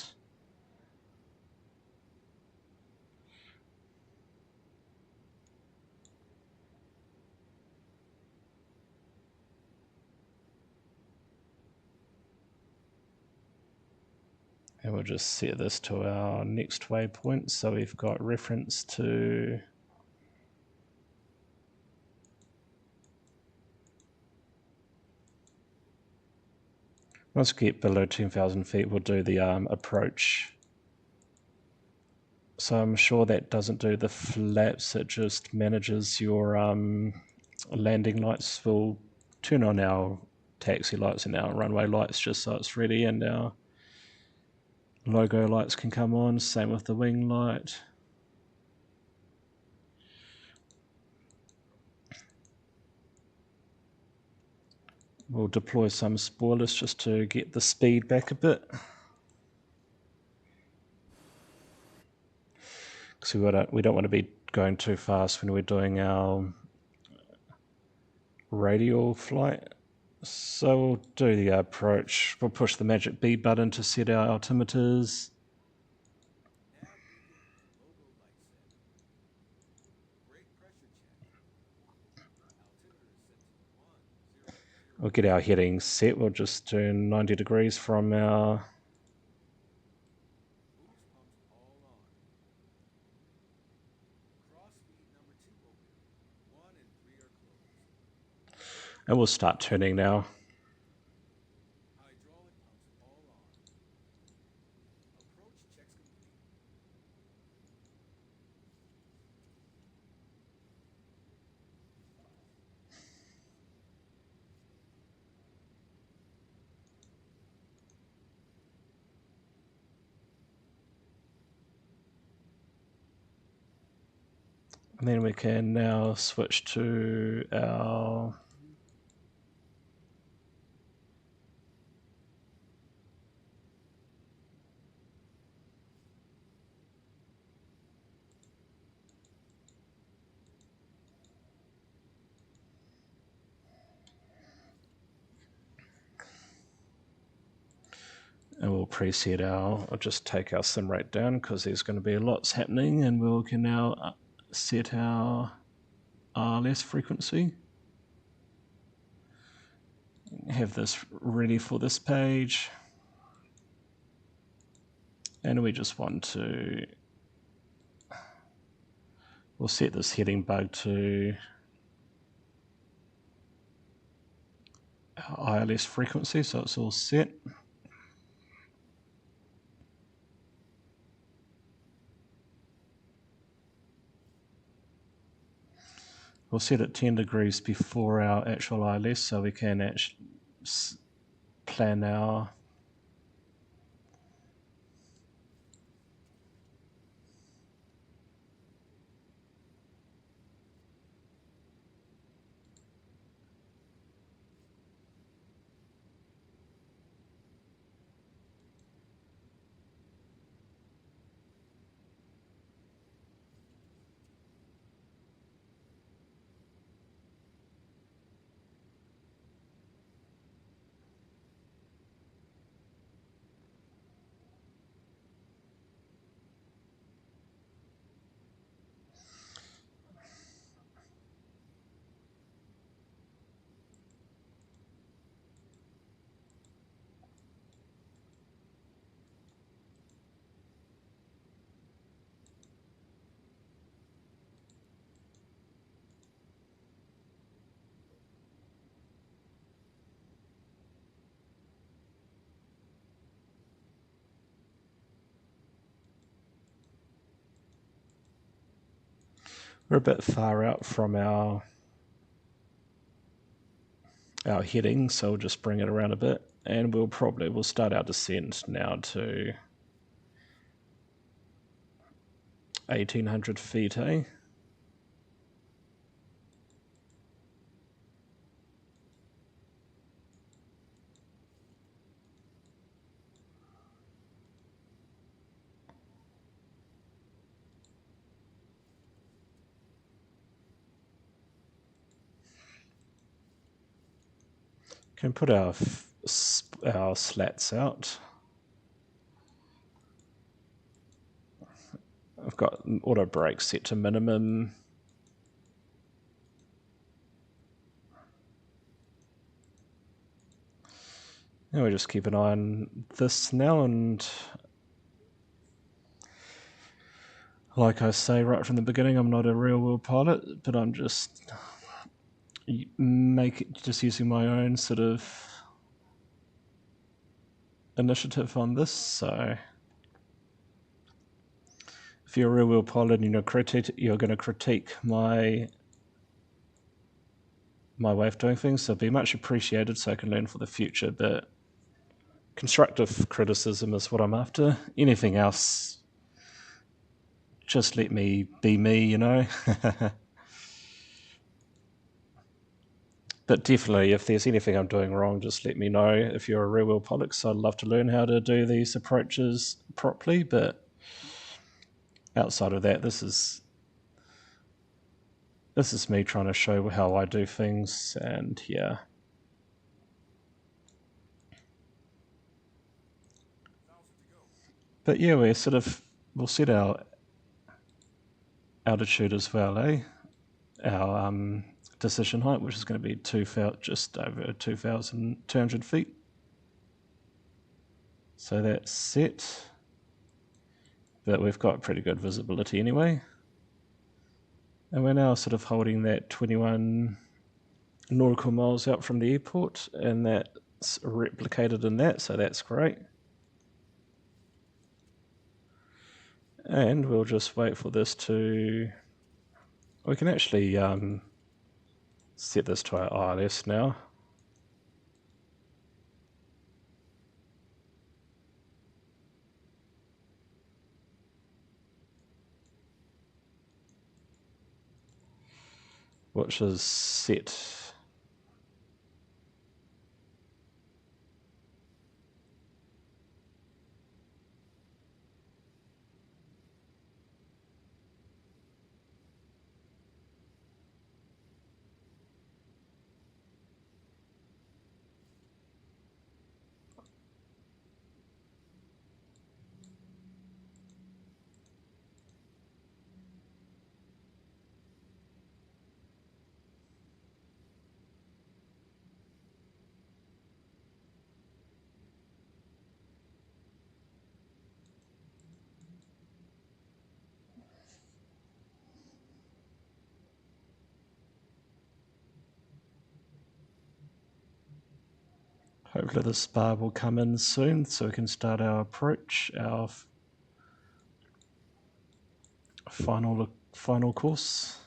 And we'll just set this to our next waypoint, so we've got reference to once we get below 10,000 feet, we'll do the approach. So I'm sure that doesn't do the flaps, it just manages your landing lights. We'll turn on our taxi lights and our runway lights just so it's ready, and our logo lights can come on, same with the wing light. We'll deploy some spoilers just to get the speed back a bit. Because we don't want to be going too fast when we're doing our radial flight. So we'll do the approach. We'll push the magic B button to set our altimeters. Nav reading, logo light set. Brake pressure check. Altimeter set to 100. We'll get our heading set. We'll just turn 90 degrees from our Boost pumps all on. Cross feed number 2 open. 1 and 3 are closed. and we'll start turning now. Hydraulic pumps all on. Approach checks complete. And then we can now switch to our And we'll preset I'll just take our sim rate down because there's going to be lots happening, and we can now set our RLS frequency. Have this ready for this page. And we just want to, we'll set this heading bug to our ILS frequency, so it's all set. We'll set it 10 degrees before our actual ILS so we can actually plan our we're a bit far out from our heading, so we'll just bring it around a bit, and we'll start our descent now to 1800 feet, eh? Can put our slats out. I've got auto brake set to minimum. And we just keep an eye on this now, and like I say right from the beginning, I'm not a real world pilot, but I'm just using my own sort of initiative on this. So if you're a real world pilot and you're going to critique my way of doing things, so it'd be much appreciated so I can learn for the future. But constructive criticism is what I'm after. Anything else, just let me be me, you know. But definitely, if there's anything I'm doing wrong, just let me know. If you're a real world pilot, so I'd love to learn how to do these approaches properly. But outside of that, this is me trying to show how I do things, and yeah. But yeah, we'll set our altitude as well, eh? Our decision height, which is going to be just over 2,200 feet. So that's set. But we've got pretty good visibility anyway. And we're now sort of holding that 21 nautical miles out from the airport, and that's replicated in that, so that's great. And we'll just wait for this to... We can actually set this to our ILS now. Which is set. Hopefully this bar will come in soon so we can start our approach, our final course.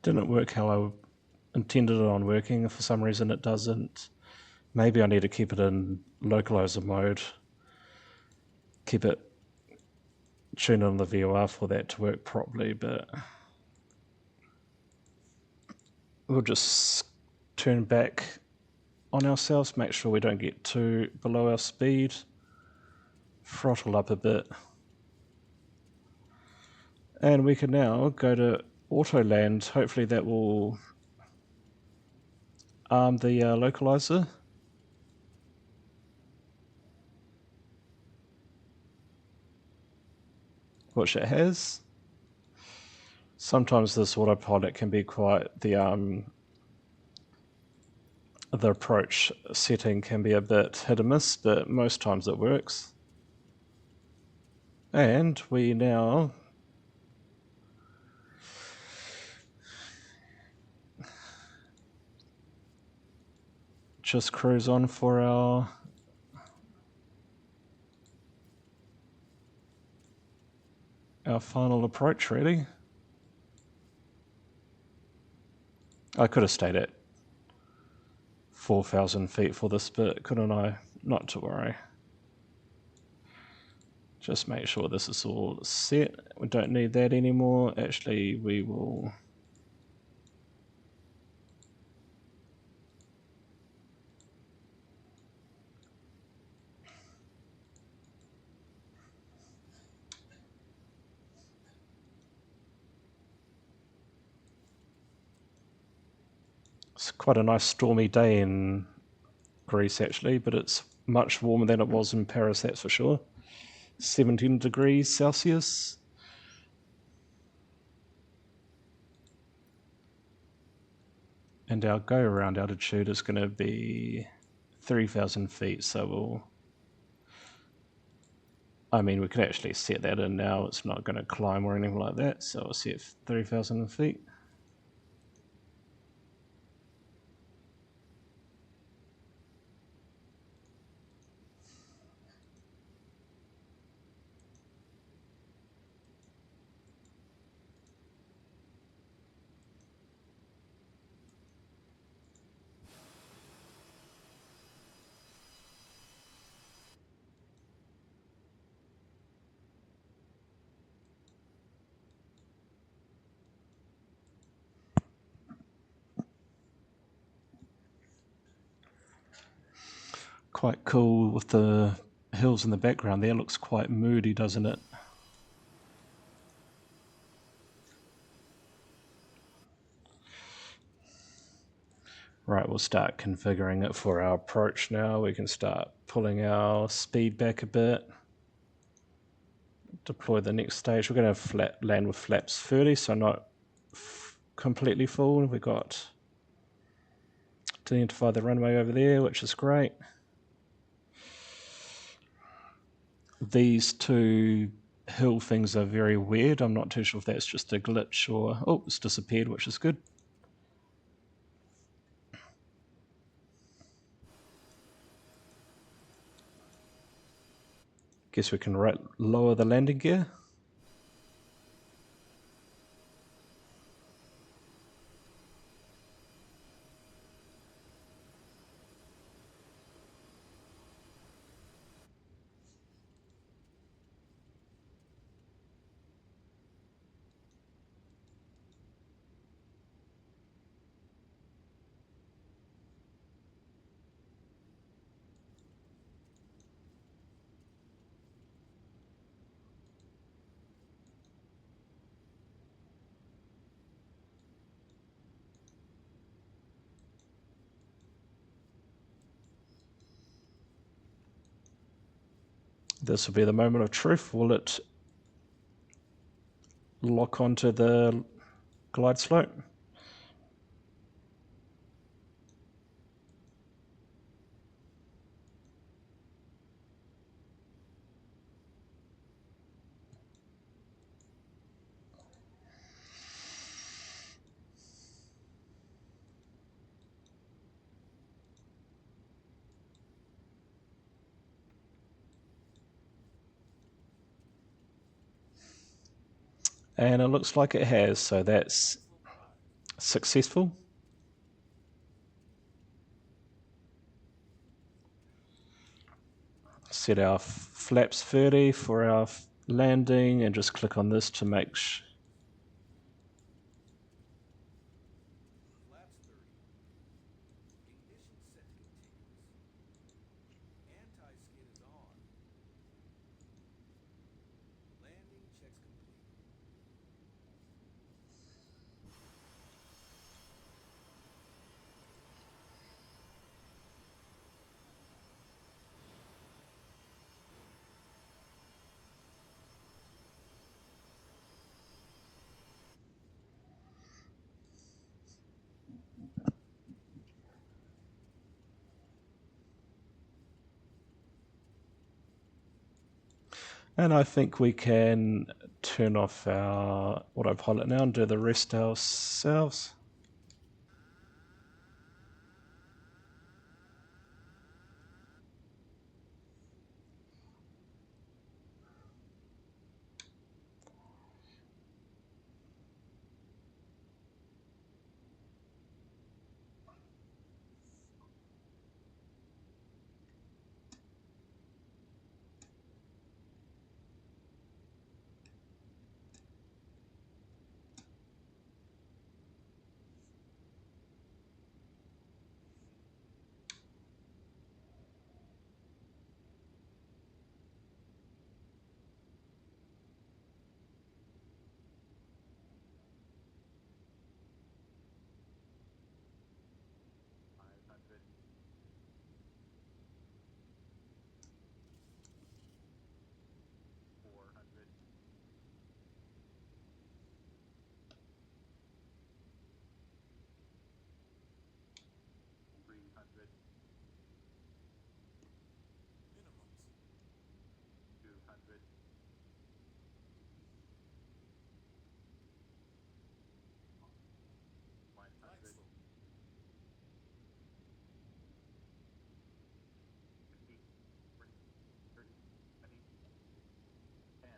Didn't work how I intended it on working. For some reason it doesn't. Maybe I need to keep it in localizer mode. Keep it tuned on the VOR for that to work properly, but we'll just turn back on ourselves, make sure we don't get too below our speed, throttle up a bit, and we can now go to auto land. Hopefully that will arm the localizer, which it has. Sometimes this autopilot can be quite the approach setting can be a bit hit and miss, but most times it works. And we now just cruise on for our final approach, really. I could have stayed at 4,000 feet for this bit, couldn't I? Not to worry. Just make sure this is all set. We don't need that anymore. Actually, we will... It's quite a nice stormy day in Greece, actually, but it's much warmer than it was in Paris, that's for sure. 17 degrees Celsius. And our go-around altitude is going to be 3,000 feet, so we'll... I mean, we could actually set that in now. It's not going to climb or anything like that, so I'll set 3,000 feet. Quite cool with the hills in the background there. Looks quite moody, doesn't it? Right, we'll start configuring it for our approach now. We can start pulling our speed back a bit. Deploy the next stage. We're going to land with flaps 30, so not completely full. We've got to identify the runway over there, which is great. These two hill things are very weird. I'm not too sure if that's just a glitch or... Oh, it's disappeared, which is good. Guess we can lower the landing gear. This will be the moment of truth. Will it lock onto the glide slope? And it looks like it has, so that's successful. Set our flaps 30 for our landing and just click on this to make Flaps 30. Ignition set to continuous. Anti-skid is on. Landing checks complete. And I think we can turn off our autopilot now and do the rest ourselves. Minimums. 200. Flight slope. 50, 40, 30, 20, 10.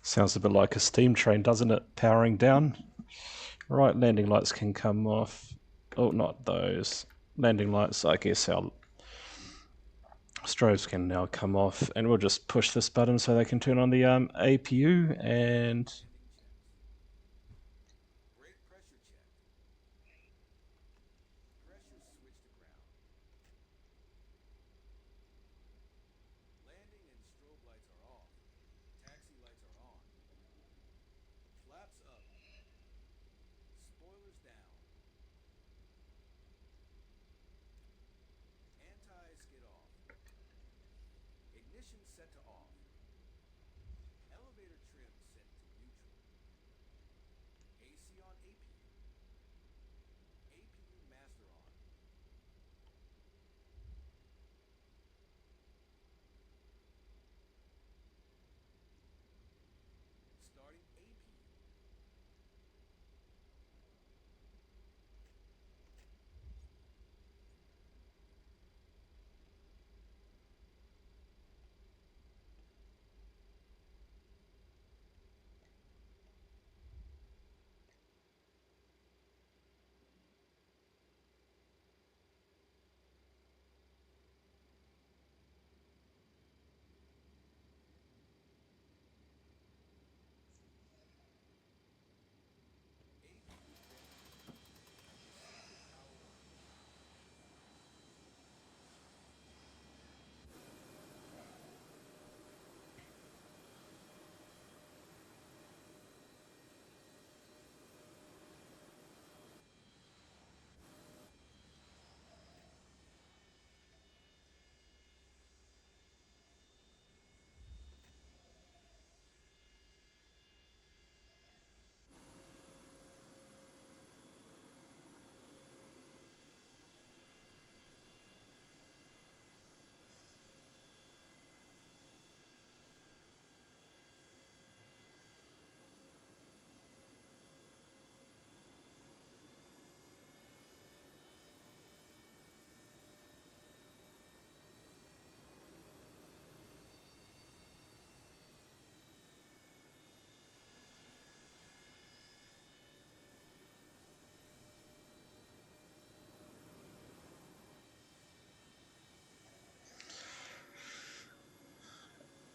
Sounds a bit like a steam train, doesn't it? Powering down. Right, landing lights can come off. Oh, not those. Landing lights, I guess our strobes can now come off, and we'll just push this button so they can turn on the APU and Landing checks. Brake pressure checked. Pressure switch to ground. Landing and strobe lights are off. Taxi lights are on. Flaps up. Spoilers down. Anti-skid off. Ignition set to off. Elevator trim set to neutral. AC on APU. APU master on. Starting APU.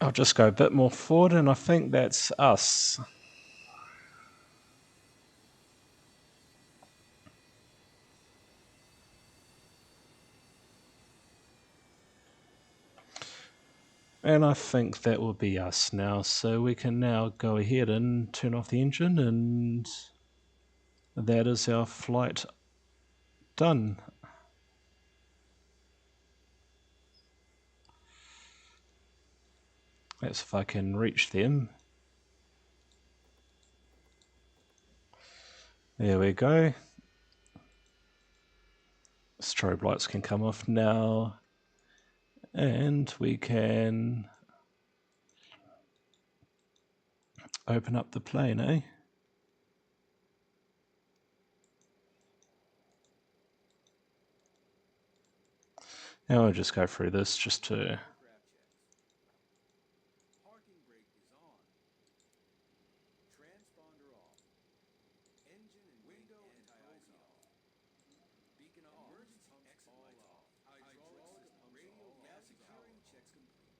I'll just go a bit more forward, and I think that's us. And I think that will be us now. So we can now go ahead and turn off the engine, and that is our flight done. That's if I can reach them. There we go. Strobe lights can come off now. And we can open up the plane, eh? Now I'll just go through this just to... Aircraft checks. Parking brake is on. Transponder off. Engine and window anti-ice off. Beacon off. Emergency exit lights off. Hydraulic system radio gas securing checks complete.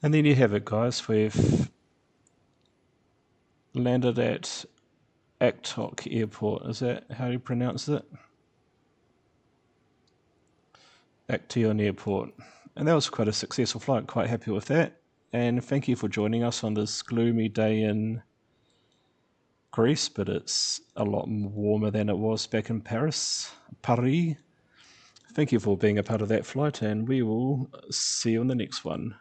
And then you have it, guys. We've landed at Aktion Airport. Is that how you pronounce it? Aktion Airport. And that was quite a successful flight. Quite happy with that. And thank you for joining us on this gloomy day in Greece, but it's a lot warmer than it was back in Paris. Thank you for being a part of that flight, and we will see you on the next one.